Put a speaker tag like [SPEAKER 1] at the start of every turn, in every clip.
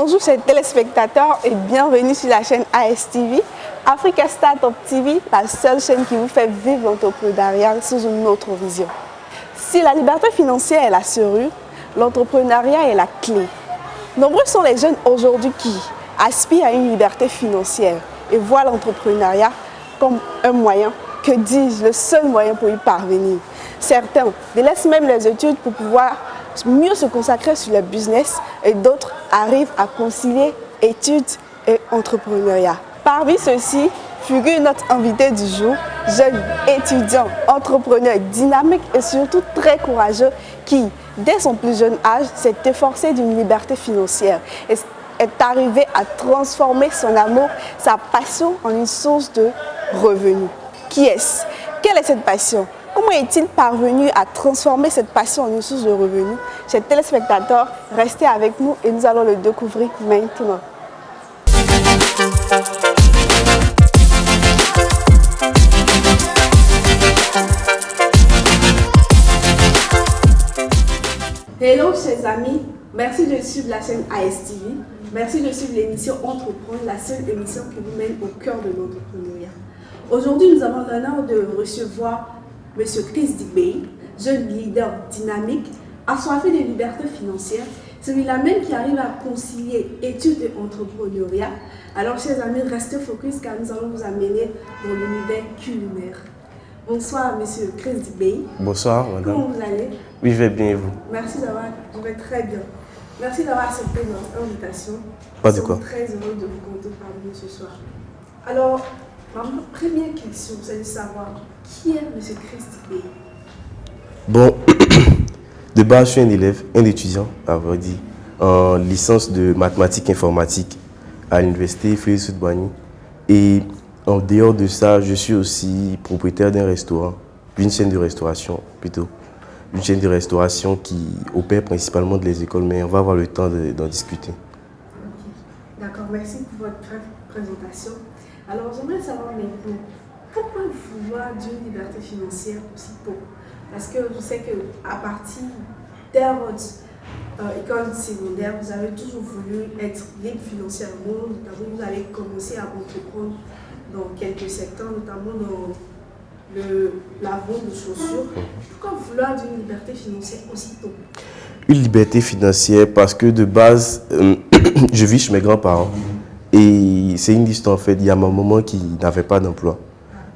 [SPEAKER 1] Bonjour chers téléspectateurs et bienvenue sur la chaîne ASTV, Africa Startup TV, la seule chaîne qui vous fait vivre l'entrepreneuriat sous une autre vision. Si la liberté financière est la serrure, l'entrepreneuriat est la clé. Nombreux sont les jeunes aujourd'hui qui aspirent à une liberté financière et voient l'entrepreneuriat comme un moyen, que dis-je, le seul moyen pour y parvenir. Certains délaissent même les études pour pouvoir mieux se consacrer sur le business et d'autres arrivent à concilier études et entrepreneuriat. Parmi ceux-ci figure notre invité du jour, jeune étudiant, entrepreneur dynamique et surtout très courageux qui, dès son plus jeune âge, s'est efforcé d'une liberté financière et est arrivé à transformer son amour, sa passion en une source de revenus. Qui est-ce? Quelle est cette passion? Comment est-il parvenu à transformer cette passion en une source de revenus? Chers téléspectateurs, restez avec nous et nous allons le découvrir maintenant. Hello chers amis, merci de suivre la chaîne ASTV. Merci de suivre l'émission Entreprendre, la seule émission qui vous mène au cœur de l'entrepreneuriat. Aujourd'hui, nous avons l'honneur de recevoir M. Chris Digbey, jeune leader dynamique, assoiffé de liberté financière, celui-là même qui arrive à concilier études et entrepreneuriat. Alors, chers amis, restez focus car nous allons vous amener dans l'univers culinaire. Bonsoir, M. Chris Digbey.
[SPEAKER 2] Bonsoir, madame.
[SPEAKER 1] Comment vous allez?
[SPEAKER 2] Oui, je vais bien et vous?
[SPEAKER 1] Merci d'avoir, je vais très bien. Merci d'avoir accepté notre invitation.
[SPEAKER 2] Pas de quoi.
[SPEAKER 1] Nous sommes très heureux de vous compter parmi nous ce soir. Alors, ma première question, c'est de savoir qui est M. Chris Digbey?
[SPEAKER 2] Bon, de base, je suis un élève, un étudiant, à vrai dire, en licence de mathématiques informatiques à l'université Félix Houphouët-Boigny. Et en dehors de ça, je suis aussi propriétaire d'un restaurant, d'une chaîne de restauration plutôt. Une chaîne de restauration qui opère principalement de les écoles, mais on va avoir le temps d'en discuter.
[SPEAKER 1] Okay. D'accord, merci pour votre présentation. Alors, j'aimerais savoir maintenant, pourquoi vouloir d'une liberté financière aussi tôt? Parce que je sais qu'à partir de votre école secondaire, vous avez toujours voulu être libre financièrement, notamment vous allez commencer à entreprendre dans quelques secteurs, notamment dans la vente de chaussures. Pourquoi vouloir d'une liberté financière aussi tôt?
[SPEAKER 2] Une liberté financière parce que de base, je vis chez mes grands-parents. Et c'est une histoire en fait, il y a ma maman qui n'avait pas d'emploi.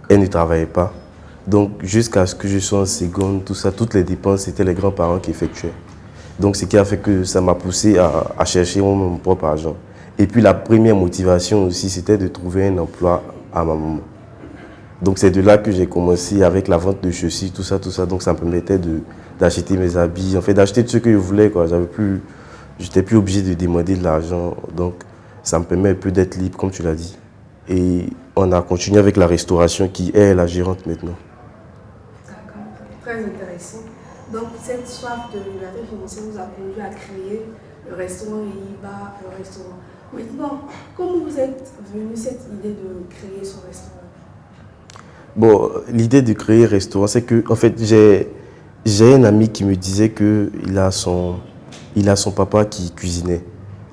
[SPEAKER 2] Elle ne travaillait pas. Donc jusqu'à ce que je sois en seconde, tout ça, toutes les dépenses, c'était les grands-parents qui effectuaient. Donc ce qui a fait que ça m'a poussé à chercher mon propre argent. Et puis la première motivation aussi, c'était de trouver un emploi à ma maman. Donc c'est de là que j'ai commencé avec la vente de chaussures, tout ça. Donc ça me permettait d'acheter mes habits, en fait d'acheter ce que je voulais, quoi. J'étais plus obligé de demander de l'argent. Donc ça me permet un peu d'être libre, comme tu l'as dit. Et on a continué avec la restauration qui est la gérante maintenant.
[SPEAKER 1] D'accord, très intéressant. Donc cette soif de liberté financière vous a conduit à créer le restaurant Iba, le restaurant. Maintenant, comment vous êtes venu cette idée de créer ce restaurant?
[SPEAKER 2] Bon, l'idée de créer un restaurant, c'est que, en fait, j'ai un ami qui me disait qu'il a son papa qui cuisinait.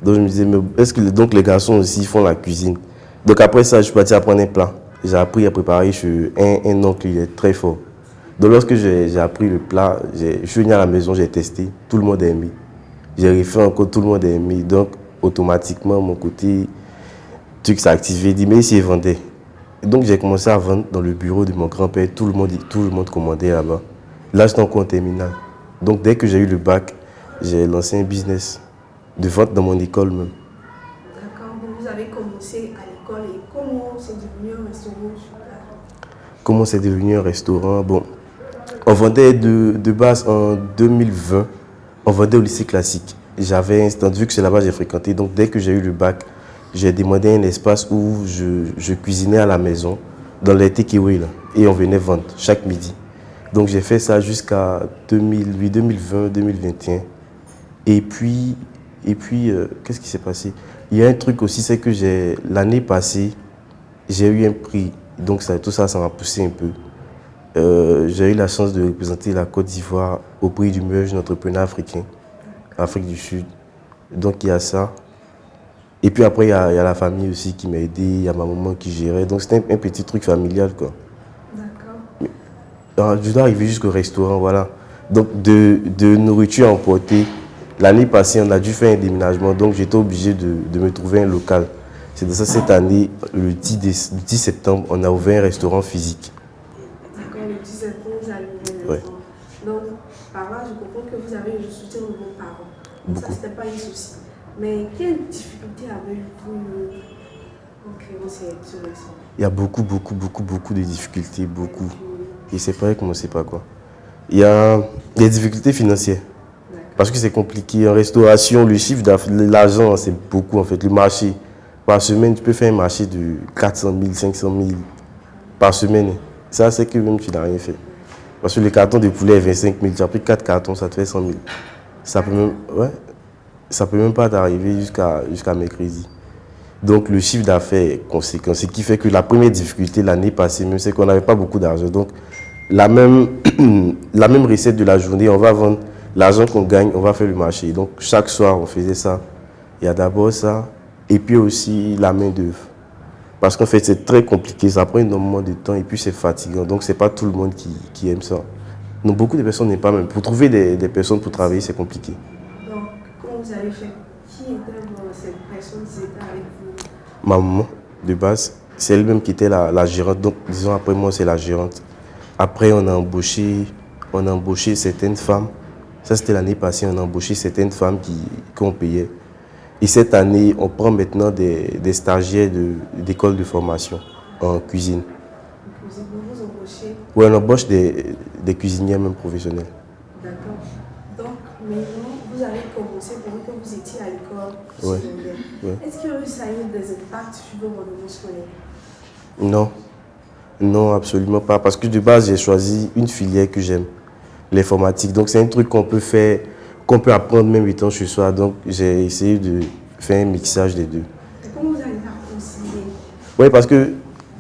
[SPEAKER 2] Donc je me disais, mais est-ce que donc les garçons aussi font la cuisine? Donc après ça, je suis parti apprendre un plat. J'ai appris à préparer chez un oncle, il est très fort. Donc lorsque j'ai appris le plat, je suis venu à la maison, j'ai testé, tout le monde a aimé. J'ai refait encore, tout le monde a aimé. Donc automatiquement, mon côté truc s'est activé, il dit, mais ici, il vendait. Donc j'ai commencé à vendre dans le bureau de mon grand-père, tout le monde commandait là-bas. Là, j'étais encore en terminale. Donc dès que j'ai eu le bac, j'ai lancé un business de vente dans mon école même.
[SPEAKER 1] D'accord, donc vous avez commencé à l'école et comment c'est devenu un restaurant?
[SPEAKER 2] Comment c'est devenu un restaurant? Bon, on vendait de base en 2020, on vendait au lycée classique. J'avais un stand, vu que c'est là-bas que j'ai fréquenté, donc dès que j'ai eu le bac, j'ai demandé un espace où je cuisinais à la maison, dans les takeaways là, et on venait vendre chaque midi. Donc j'ai fait ça jusqu'à 2020, 2021. Et puis qu'est-ce qui s'est passé? Il y a un truc aussi, c'est que l'année passée, j'ai eu un prix. Donc tout ça m'a poussé un peu. J'ai eu la chance de représenter la Côte d'Ivoire au prix du meilleur jeune entrepreneur africain, Afrique du Sud. Donc il y a ça. Et puis après, il y a la famille aussi qui m'a aidé, il y a ma maman qui gérait. Donc c'était un petit truc familial, quoi. D'accord. Je dois arriver jusqu'au restaurant, voilà. Donc de nourriture emportée, l'année passée, on a dû faire un déménagement, donc j'étais obligé de me trouver un local. C'est de ça, cette année, le 10 septembre, on a ouvert un restaurant physique.
[SPEAKER 1] D'accord, le 10 septembre, vous avez ouvert un restaurant. Donc, par là, je comprends que vous avez le soutien de vos parents. Donc, ça, ce n'était pas un souci. Mais quelles difficultés avez-vous en créant ce restaurant?
[SPEAKER 2] Il y a beaucoup de difficultés, beaucoup. Et c'est pareil qu'on ne sait pas quoi. Il y a des difficultés financières. Parce que c'est compliqué. En restauration, le chiffre d'affaires, l'argent, c'est beaucoup en fait. Le marché, par semaine, tu peux faire un marché de 400 000, 500 000 par semaine. Ça, c'est que même tu n'as rien fait. Parce que le carton de poulet est 25 000. Tu as pris 4 cartons, ça te fait 100 000. Ça peut même pas t'arriver jusqu'à mercredi. Donc le chiffre d'affaires est conséquent. Ce qui fait que la première difficulté l'année passée, même, c'est qu'on n'avait pas beaucoup d'argent. Donc la même recette de la journée, on va vendre l'argent qu'on gagne, on va faire le marché. Donc chaque soir, on faisait ça. Il y a d'abord ça, et puis aussi la main-d'œuvre. Parce qu'en fait, c'est très compliqué, ça prend énormément de temps, et puis c'est fatigant. Donc c'est pas tout le monde qui aime ça. Donc beaucoup de personnes n'aiment pas même. Pour trouver des personnes pour travailler, c'est compliqué.
[SPEAKER 1] Donc, comment vous avez fait? Qui étaient ces personnes qui étaient avec vous?
[SPEAKER 2] Ma maman, de base, c'est elle-même qui était la gérante. Donc, disons, après moi, c'est la gérante. Après, on a embauché certaines femmes. Ça, c'était l'année passée. On a embauché certaines femmes qu'on payait. Et cette année, on prend maintenant des stagiaires d'école de formation en cuisine.
[SPEAKER 1] Vous embauchez?
[SPEAKER 2] Oui, on embauche des cuisinières même professionnelles.
[SPEAKER 1] D'accord. Donc, maintenant, vous avez commencé pendant que vous étiez à l'école secondaire.
[SPEAKER 2] Ouais.
[SPEAKER 1] Est-ce que ça a eu des impacts sur vos rendements scolaires?
[SPEAKER 2] Non. Non, absolument pas. Parce que de base, j'ai choisi une filière que j'aime, l'informatique. Donc, c'est un truc qu'on peut faire, qu'on peut apprendre même étant chez soi. Donc, j'ai essayé de faire un mixage des deux.
[SPEAKER 1] Et comment vous arrivez à concilier?
[SPEAKER 2] Oui, parce que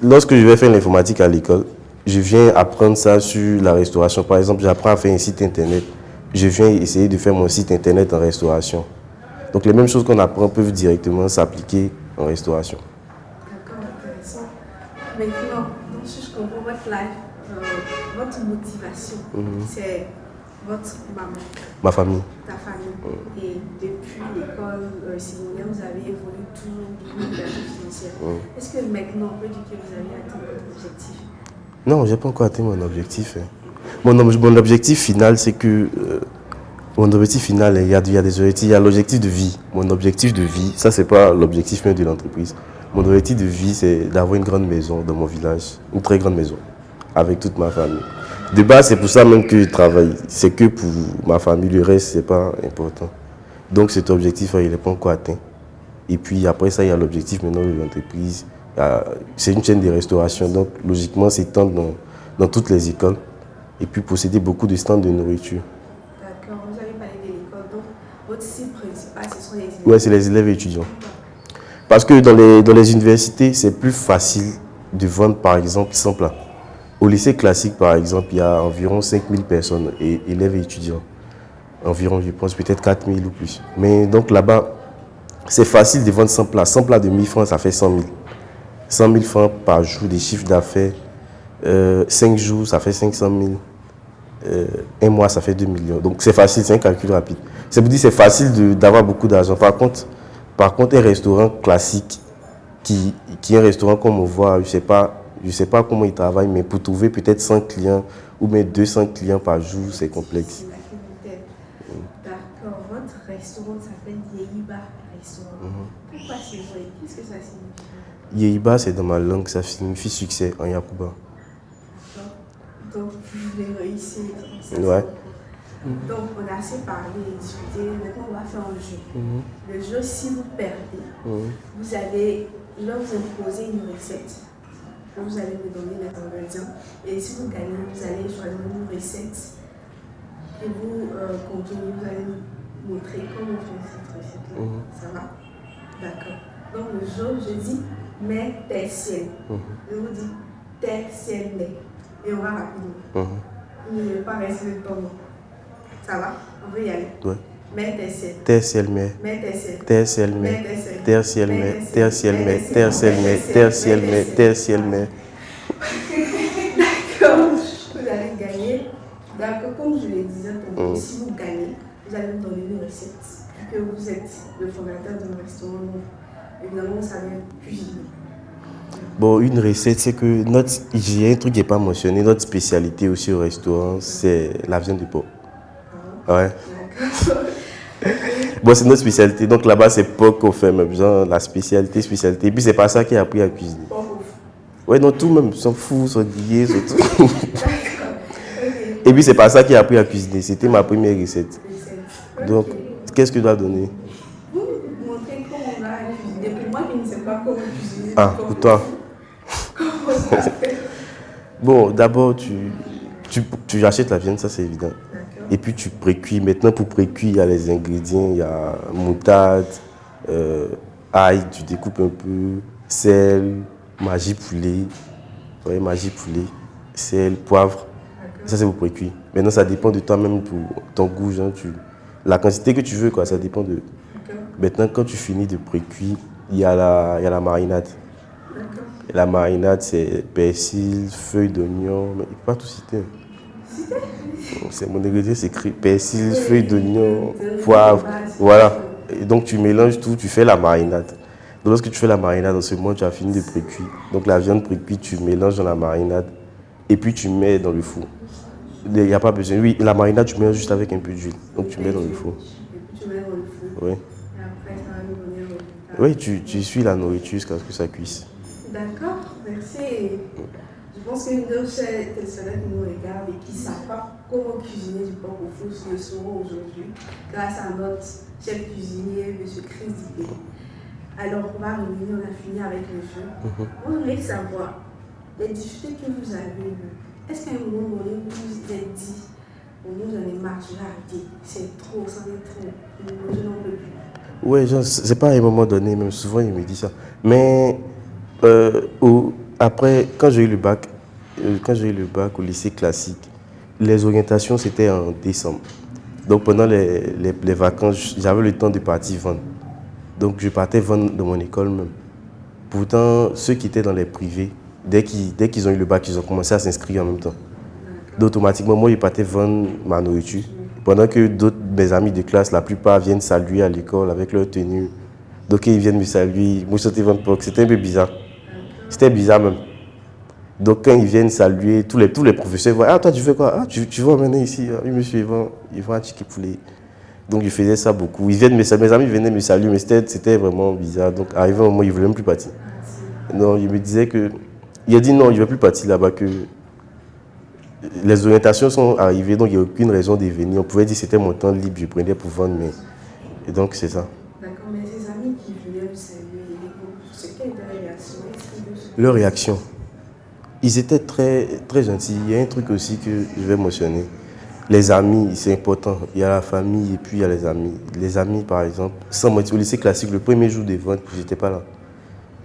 [SPEAKER 2] lorsque je vais faire l'informatique à l'école, je viens apprendre ça sur la restauration. Par exemple, j'apprends à faire un site internet. Je viens essayer de faire mon site internet en restauration. Donc, les mêmes choses qu'on apprend peuvent directement s'appliquer en restauration.
[SPEAKER 1] D'accord, intéressant. Maintenant, donc, si je comprends votre life, votre motivation, c'est votre maman.
[SPEAKER 2] Ma famille.
[SPEAKER 1] Ta famille. Et depuis l'école secondaire, vous avez évolué toujours dans la financière. Est-ce que maintenant, on peut dire que vous avez atteint votre objectif?
[SPEAKER 2] Non, je n'ai pas encore atteint mon objectif. Mon objectif final, c'est que... mon objectif final, il y a des objectifs. Il y a l'objectif de vie. Mon objectif de vie, ça, ce n'est pas l'objectif même de l'entreprise. Mon objectif de vie, c'est d'avoir une grande maison dans mon village. Une très grande maison. Avec toute ma famille. De base, c'est pour ça même que je travaille. C'est que pour ma famille, le reste, ce n'est pas important. Donc cet objectif, il n'est pas encore atteint. Et puis après ça, il y a l'objectif maintenant de l'entreprise. C'est une chaîne de restauration. Donc logiquement, c'est tendre dans toutes les écoles. Et puis posséder beaucoup de stands de nourriture.
[SPEAKER 1] D'accord, vous avez parlé de l'école. Donc votre cible principale, ce sont les élèves?
[SPEAKER 2] Oui, c'est les élèves et étudiants. Parce que dans les universités, c'est plus facile de vendre, par exemple, sans plat. Au lycée classique, par exemple, il y a environ 5000 personnes, élèves et étudiants. Environ, je pense, peut-être 4000 ou plus. Mais donc là-bas, c'est facile de vendre 100 plats. 100 plats de 1000 francs, ça fait 100 000. 100 000 francs par jour de chiffre d'affaires. 5 jours, ça fait 500 000. Un mois, ça fait 2 millions. Donc c'est facile, c'est un calcul rapide. C'est pour dire que c'est facile d'avoir beaucoup d'argent. Par contre, un restaurant classique, qui est un restaurant comme on voit, je ne sais pas comment il travaille, mais pour trouver peut-être 100 clients ou même 200 clients par jour, c'est complexe.
[SPEAKER 1] D'accord, votre restaurant s'appelle Yehiba Restaurant. Pourquoi c'est vrai? Qu'est-ce que ça signifie?
[SPEAKER 2] Yehiba, c'est dans ma langue, ça signifie succès en Yakuba.
[SPEAKER 1] Donc, vous voulez réussir.
[SPEAKER 2] Ouais.
[SPEAKER 1] Donc, on a assez parlé et discuté. Maintenant, on va faire un jeu. Le jeu, si vous perdez, vous allez, je vais vous imposer une recette. Vous allez me donner les ingrédients. Et si vous gagnez, vous allez choisir une recette. Et vous continuez, vous allez me montrer comment on fait cette recette-là. Ça va? D'accord. Donc, le jeu, je dis, mais tes ciels. Je vous dis, tes ciels, mais. Et on va rapidement. Vous ne devez pas rester le temps. Ça va? On veut y aller?
[SPEAKER 2] Ouais.
[SPEAKER 1] Mets tes ciels.
[SPEAKER 2] Terre, ciel, mer.
[SPEAKER 1] Mets tes ciels.
[SPEAKER 2] Terre, ciel, mer.
[SPEAKER 1] Mets tes ciels.
[SPEAKER 2] Terre, ciel, mer.
[SPEAKER 1] Mets tes
[SPEAKER 2] Terre,
[SPEAKER 1] ciels.
[SPEAKER 2] ciel, mer.
[SPEAKER 1] Mets tes
[SPEAKER 2] Terre, ciel,
[SPEAKER 1] ciels.
[SPEAKER 2] mer.
[SPEAKER 1] Mets tes
[SPEAKER 2] Terre,
[SPEAKER 1] ciels.
[SPEAKER 2] ciel, mer. Terre, ciel, mer.
[SPEAKER 1] D'accord. Vous allez gagner. D'accord, comme je le disais tantôt, si vous gagnez, vous allez me donner une recette. Que vous êtes le fondateur d'un restaurant, donc évidemment, vous savez cuisiner.
[SPEAKER 2] Bon, une recette, c'est que il y a un truc qui n'est pas mentionné. Notre spécialité aussi au restaurant, c'est la viande de porc. Ouais.
[SPEAKER 1] D'accord.
[SPEAKER 2] Bon, c'est notre spécialité. Donc là-bas, c'est porc qu'on fait, même genre la spécialité. Et puis, c'est pas ça qui a appris à cuisiner. Ouais, non, tout même. S'en fout, s'en grillé, s'en tout. Et puis, c'est pas ça qui a appris à cuisiner. C'était ma première recette. Donc, qu'est-ce que je dois donner?
[SPEAKER 1] Vous montrez comment on va cuisiner. Pour moi qui ne sais pas comment cuisiner.
[SPEAKER 2] Ah, pour toi.
[SPEAKER 1] Comment ça fait?
[SPEAKER 2] Bon, d'abord, tu achètes la viande, ça c'est évident. Et puis tu précuis. Maintenant, pour précuire, il y a les ingrédients. Il y a moutarde, ail, tu découpes un peu, sel, magie poulet. Ouais, magie poulet, sel, poivre. Ça, c'est pour précuire. Maintenant, ça dépend de toi-même pour ton goût. Genre, la quantité que tu veux, quoi, ça dépend de... Maintenant, quand tu finis de précuire, il y a la marinade. Et la marinade, c'est persil, feuilles d'oignon. Mais il ne faut pas tout citer. C'est mon ingrédient, c'est écrit persil, feuilles d'oignon, poivre. Voilà. Et donc, tu mélanges tout, tu fais la marinade. Donc, lorsque tu fais la marinade, en ce moment, tu as fini de précuire. Donc, la viande précuite, tu mélanges dans la marinade. Et puis, tu mets dans le four. Il n'y a pas besoin. Oui, la marinade, tu mets juste avec un peu d'huile. Donc, tu mets dans le four.
[SPEAKER 1] Et puis tu mets dans le four.
[SPEAKER 2] Oui.
[SPEAKER 1] Et après, ça va nous donner le résultat.
[SPEAKER 2] Oui, tu suis la nourriture jusqu'à ce que ça cuise.
[SPEAKER 1] D'accord, merci. Je pense que nos chers téléspectateurs qui nous regardent et qui ne savent pas comment cuisiner du porc au four le sauront aujourd'hui grâce à notre chef cuisinier, M. Chris Dipé. Alors, on va revenir, on a fini avec le jeu. On voudrait savoir les difficultés que vous avez eues. Est-ce qu'à un moment donné, vous vous êtes dit, bon, nous j'en ai marre, je vais arrêter, c'est trop, ça va être trop, je n'en peux plus.
[SPEAKER 2] Oui, c'est pas à un moment donné, même souvent il me dit ça. Mais après, quand j'ai eu le bac au lycée classique, les orientations c'était en décembre. Donc pendant les vacances, j'avais le temps de partir vendre. Donc je partais vendre dans mon école même. Pourtant, ceux qui étaient dans les privés, dès qu'ils ont eu le bac, ils ont commencé à s'inscrire en même temps. Donc automatiquement, moi, je partais vendre ma nourriture. Pendant que d'autres, mes amis de classe, la plupart viennent saluer à l'école avec leur tenue. Donc ils viennent me saluer. Moi, je sortais vendre porc. C'était un peu bizarre. C'était bizarre même. Donc quand ils viennent saluer, tous les professeurs voient, ah toi tu fais quoi? Ah tu vas maintenant ici, oui monsieur, ils vont à Tchiki Poulet. Donc je faisais ça beaucoup. Ils viennent mes amis venaient me saluer, mais c'était vraiment bizarre. Donc arrivé un moment, ils ne voulaient même plus partir. Non, il me disait que, il a dit non, il ne veut plus partir là-bas, que les orientations sont arrivées, donc il n'y a aucune raison de venir. On pouvait dire que c'était mon temps libre, je prenais pour vendre, mais... Et donc c'est ça.
[SPEAKER 1] D'accord, mais ces amis qui venaient vous saluer, c'est quelle était la réaction?
[SPEAKER 2] Leur réaction, ils étaient très, très gentils. Il y a un truc aussi que je vais mentionner. Les amis, c'est important. Il y a la famille et puis il y a les amis. Les amis, par exemple, sans moi, au lycée classique, le premier jour des ventes, je n'étais pas là.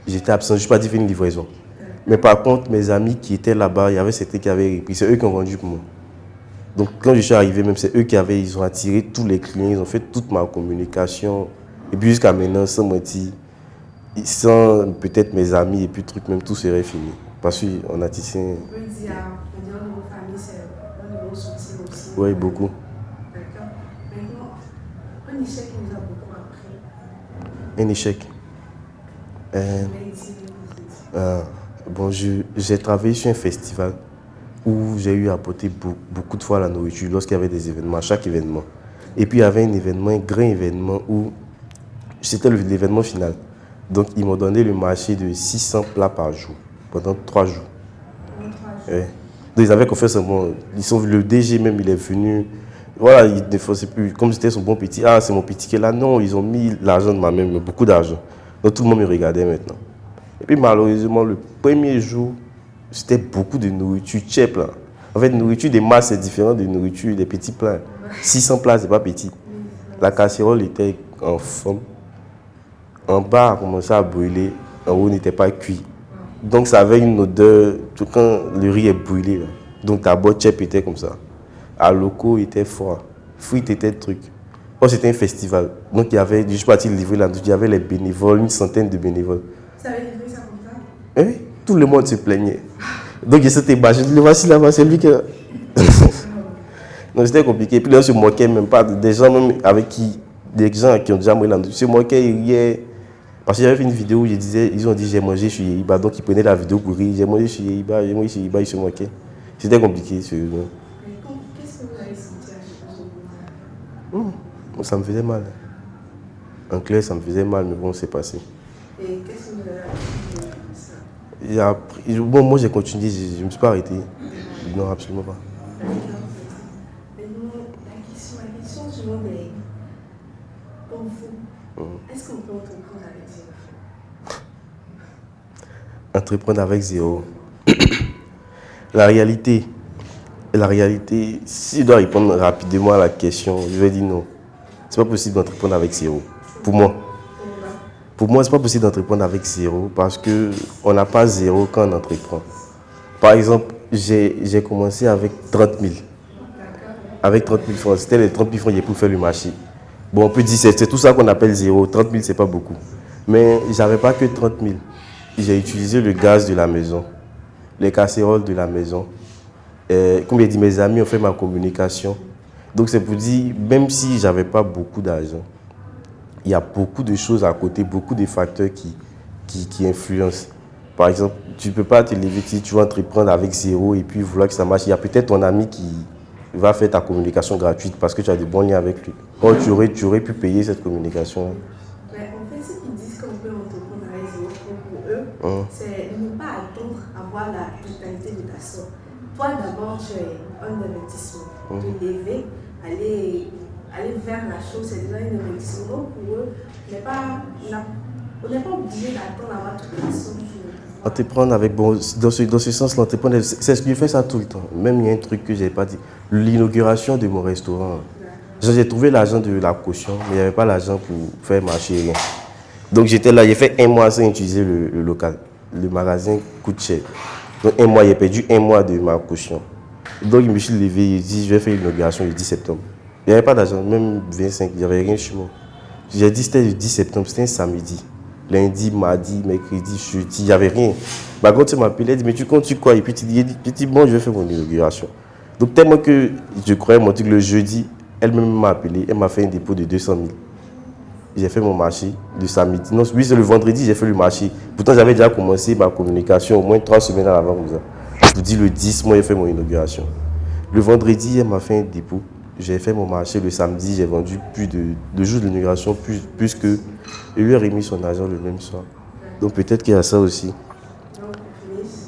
[SPEAKER 2] J'étais absent, je ne suis pas dit faire une livraison. Mais par contre, mes amis qui étaient là-bas, il y avait certains qui avaient repris. C'est eux qui ont vendu pour moi. Donc quand je suis arrivé, même c'est eux ils ont attiré tous les clients, ils ont fait toute ma communication. Et puis jusqu'à maintenant, sans moi, sans peut-être mes amis et puis trucs, même tout serait fini. Parce qu'on a tissé...
[SPEAKER 1] On peut dire, dans vos familles, c'est un de vos soutiens aussi.
[SPEAKER 2] Oui, beaucoup.
[SPEAKER 1] D'accord. Maintenant, un échec qui nous a beaucoup appris.
[SPEAKER 2] Un échec. Bon, j'ai travaillé sur un festival où j'ai eu à apporter beaucoup de fois la nourriture lorsqu'il y avait des événements, à chaque événement. Et puis il y avait un événement, un grand événement où c'était l'événement final. Donc ils m'ont donné le marché de 600 plats par jour pendant 3 jours. Ouais. Donc ils avaient confiance en moi. Le DG même, il est venu. Voilà, il ne faisait plus. Comme c'était son bon petit, ah c'est mon petit qui est là. Non, ils ont mis l'argent de ma main, beaucoup d'argent. Donc tout le monde me regardait maintenant. Et puis malheureusement, le premier jour, c'était beaucoup de nourriture cheap là. En fait, nourriture des masses, c'est différent de nourriture des petits plats. 600 plats, c'est pas petit. La casserole était en forme. En bas, a commencé à brûler. En haut, n'était pas cuit. Donc ça avait une odeur, tout quand le riz est brûlé. Là. Donc ta boîte cheap était comme ça. À locaux, il était froid. Frites était truc. Oh, c'était un festival. Donc, il y avait, je suis parti livrer là, il y avait les bénévoles, une centaine de bénévoles.
[SPEAKER 1] Ça avait livré ça comme ça?
[SPEAKER 2] Oui, tout le monde se plaignait. Donc, il s'était bâché. Je dis, voici là-bas, c'est lui qui. Donc, c'était compliqué. Puis là, on se moquait même pas des gens même avec qui, des gens qui ont déjà mangé la nourriture. Ils se moquaient, ils riaient. Parce que j'avais fait une vidéo où ils ont dit j'ai mangé chez Yéhiba. Donc, ils prenaient la vidéo pour rire. J'ai mangé chez Yéhiba, j'ai mangé chez Yéhiba, ils se moquaient. C'était compliqué.
[SPEAKER 1] Qu'est-ce que vous avez senti à ce moment-là?
[SPEAKER 2] Ça me faisait mal. En clair, ça me faisait mal, mais bon, c'est passé.
[SPEAKER 1] Et qu'est-ce que vous avez appris de ça?
[SPEAKER 2] Bon, moi, j'ai continué, je ne me suis pas arrêté. Non, absolument pas.
[SPEAKER 1] Maintenant, la question souvent est, pour vous, est-ce qu'on peut entreprendre avec zéro?
[SPEAKER 2] Entreprendre avec zéro. La réalité, si je dois répondre rapidement à la question, je vais dire non. C'est pas possible d'entreprendre avec zéro. Pour moi. Pour moi, c'est pas possible d'entreprendre avec zéro parce qu'on n'a pas zéro quand on entreprend. Par exemple, j'ai commencé avec 30 000. Avec 30 000 francs. C'était les 30 000 francs pour faire le marché. Bon, on peut dire c'est tout ça qu'on appelle zéro. 30 000, c'est pas beaucoup. Mais j'avais pas que 30 000. J'ai utilisé le gaz de la maison, les casseroles de la maison. Comme j'ai dit, mes amis ont fait ma communication. Donc c'est pour dire, même si j'avais pas beaucoup d'argent, il y a beaucoup de choses à côté, beaucoup de facteurs qui influencent. Par exemple, tu ne peux pas te lever si tu vas entreprendre avec zéro et puis vouloir que ça marche. Il y a peut-être ton ami qui va faire ta communication gratuite parce que tu as de bons liens avec lui. Or, tu aurais pu payer cette communication.
[SPEAKER 1] Mais en fait, ce qu'ils disent qu'on peut entreprendre avec zéro pour eux, c'est de ne pas attendre à voir la totalité de ta somme. Toi, d'abord, tu es un investissement. Te lever, aller vers la chose, c'est déjà un investissement. Donc, pour eux, on n'est pas obligé d'attendre à voir toute la somme.
[SPEAKER 2] Entreprendre avec, bon, dans ce sens, l'entreprendre, c'est ce que je fais ça tout le temps. Même il y a un truc que je n'ai pas dit. L'inauguration de mon restaurant. J'ai trouvé l'argent de la caution, mais il n'y avait pas l'argent pour faire marcher rien. Donc j'étais là, j'ai fait un mois sans utiliser le local. Le magasin coûte cher. Donc un mois, j'ai perdu un mois de ma caution. Donc je me suis levé, j'ai dit je vais faire l'inauguration le 10 septembre. Il n'y avait pas d'argent, même 25, il n'y avait rien chez moi. J'ai dit c'était le 10 septembre, c'était un samedi. Lundi, mardi, mercredi, jeudi, il n'y avait rien. Bah, quand tu m'appelais, elle dit mais tu comptes quoi? Et puis tu dis bon, je vais faire mon inauguration. Donc tellement que je croyais mon truc le jeudi, elle-même m'a appelé, elle m'a fait un dépôt de 200 000. J'ai fait mon marché le samedi. Non, oui, c'est le vendredi, j'ai fait le marché. Pourtant, j'avais déjà commencé ma communication au moins 3 semaines avant. Je vous dis, le 10, moi, j'ai fait mon inauguration. Le vendredi, elle m'a fait un dépôt. J'ai fait mon marché le samedi, j'ai vendu plus de jours d'inauguration, plus que. Et lui a remis son argent le même soir. Donc peut-être qu'il y a ça aussi.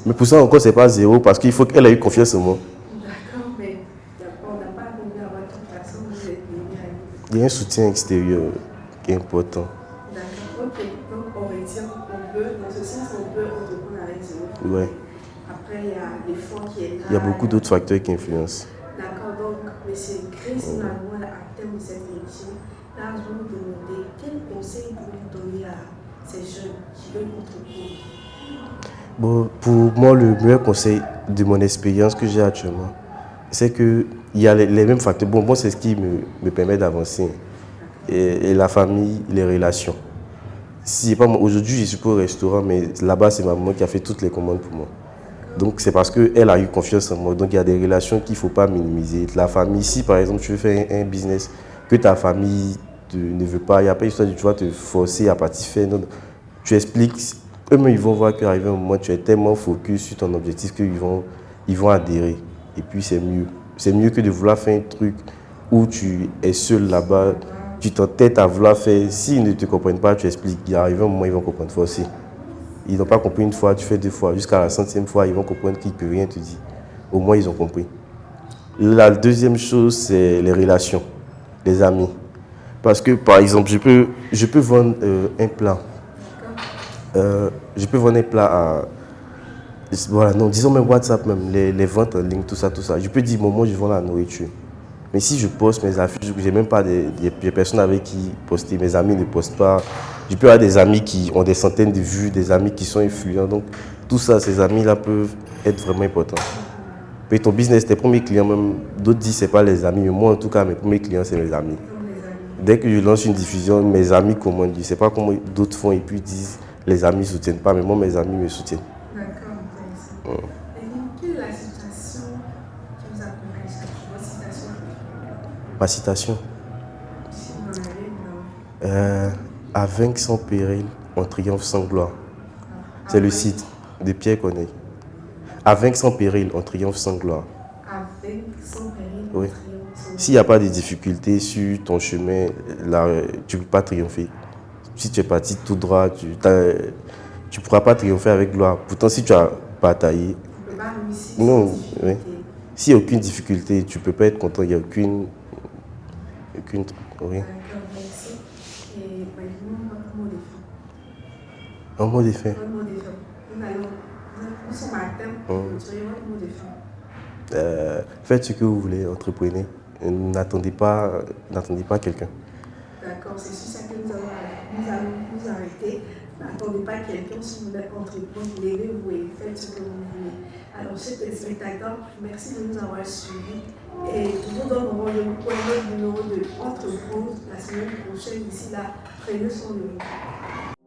[SPEAKER 2] Mais pour ça encore, c'est pas zéro parce qu'il faut qu'elle ait eu confiance en moi.
[SPEAKER 1] D'accord, mais on n'a pas attendu à voir toute façon, vous êtes venu à nous.
[SPEAKER 2] Il y a un soutien extérieur qui est important.
[SPEAKER 1] D'accord, ok. Donc on retient, dans ce sens, on peut entreprendre avec zéro.
[SPEAKER 2] Ouais.
[SPEAKER 1] Après, il y a l'effort qui est là.
[SPEAKER 2] Il y a beaucoup d'autres facteurs qui influencent.
[SPEAKER 1] D'accord, donc, M. Chris, à terme de cette émission, là, je vais vous demander quel conseil vous donnez à ces jeunes qui veulent entreprendre.
[SPEAKER 2] Bon, pour moi, le meilleur conseil de mon expérience que j'ai actuellement, c'est qu'il y a les mêmes facteurs. Bon, moi, c'est ce qui me permet d'avancer. Et la famille, les relations. Si, aujourd'hui, je suis pas au restaurant, mais là-bas, c'est ma maman qui a fait toutes les commandes pour moi. Donc, c'est parce qu'elle a eu confiance en moi. Donc, il y a des relations qu'il ne faut pas minimiser. La famille, si par exemple, tu veux faire un business que ta famille ne veut pas, il n'y a pas histoire de tu vas te forcer à partir faire. Non, tu expliques, eux-mêmes, ils vont voir qu'arrivé un moment, tu es tellement focus sur ton objectif qu'ils vont adhérer. Et puis, c'est mieux. C'est mieux que de vouloir faire un truc où tu es seul là-bas, tu t'entêtes à vouloir faire. S'ils ne te comprennent pas, tu expliques. Il arrive un moment, ils vont comprendre forcer. Ils n'ont pas compris une fois, tu fais 2 fois. Jusqu'à la 100e fois, ils vont comprendre qu'ils ne peuvent rien te dire. Au moins, ils ont compris. La deuxième chose, c'est les relations, les amis. Parce que, par exemple, je peux vendre un plat. Je peux vendre un plat à... Voilà, non, disons même WhatsApp, même, les ventes en ligne, tout ça. Je peux dire, moi, je vends la nourriture. Mais si je poste mes affiches, je n'ai même pas des personnes avec qui poster. Mes amis ne postent pas. Je peux avoir des amis qui ont des centaines de vues, des amis qui sont influents. Donc, tout ça, ces amis-là peuvent être vraiment importants. Et ton business, tes premiers clients, même, d'autres disent que ce n'est pas les amis. Mais moi, en tout cas, mes premiers clients, c'est mes amis. Dès que je lance une diffusion, mes amis commandent. Je ne sais pas comment d'autres font et puis ils disent les amis ne soutiennent pas, mais moi, mes amis me soutiennent.
[SPEAKER 3] D'accord, intéressant. Et donc, quelle est la citation qui vous a convaincu? Votre citation?
[SPEAKER 2] Ma citation,
[SPEAKER 3] Si vous en avez, non.
[SPEAKER 2] à vaincre sans péril, on triomphe sans gloire. C'est le site de Pierre Corneille. À vaincre sans péril, on triomphe sans gloire.
[SPEAKER 3] À vaincre sans péril, on
[SPEAKER 2] Oui.
[SPEAKER 3] triomphe sans gloire.
[SPEAKER 2] S'il n'y a pas de difficultés sur ton chemin, là, tu ne peux pas triompher. Si tu es parti tout droit, tu ne pourras pas triompher avec gloire. Pourtant, si tu as bataillé,
[SPEAKER 3] On ne peut pas réussir
[SPEAKER 2] non,
[SPEAKER 3] sans
[SPEAKER 2] oui.
[SPEAKER 3] difficulté.
[SPEAKER 2] S'il n'y a aucune difficulté, tu ne peux pas être content. Il n'y a aucune oui.
[SPEAKER 3] D'accord, merci. Et maintenant, votre mot de fin.
[SPEAKER 2] Un mot de fin.
[SPEAKER 3] Votre mot de fin. Nous sommes à terme. Soyez votre mot de fin.
[SPEAKER 2] Faites ce que vous voulez, entreprenez. N'attendez pas quelqu'un.
[SPEAKER 3] D'accord, c'est sur ça que nous allons nous arrêter. N'attendez pas quelqu'un si vous voulez entreprendre, levez-vous et faites ce que vous voulez. Alors, chers téléspectateurs, merci de nous avoir suivis. Et nous vous donnerons le premier numéro de Entreprendre la semaine prochaine. D'ici là, prenez soin de vous.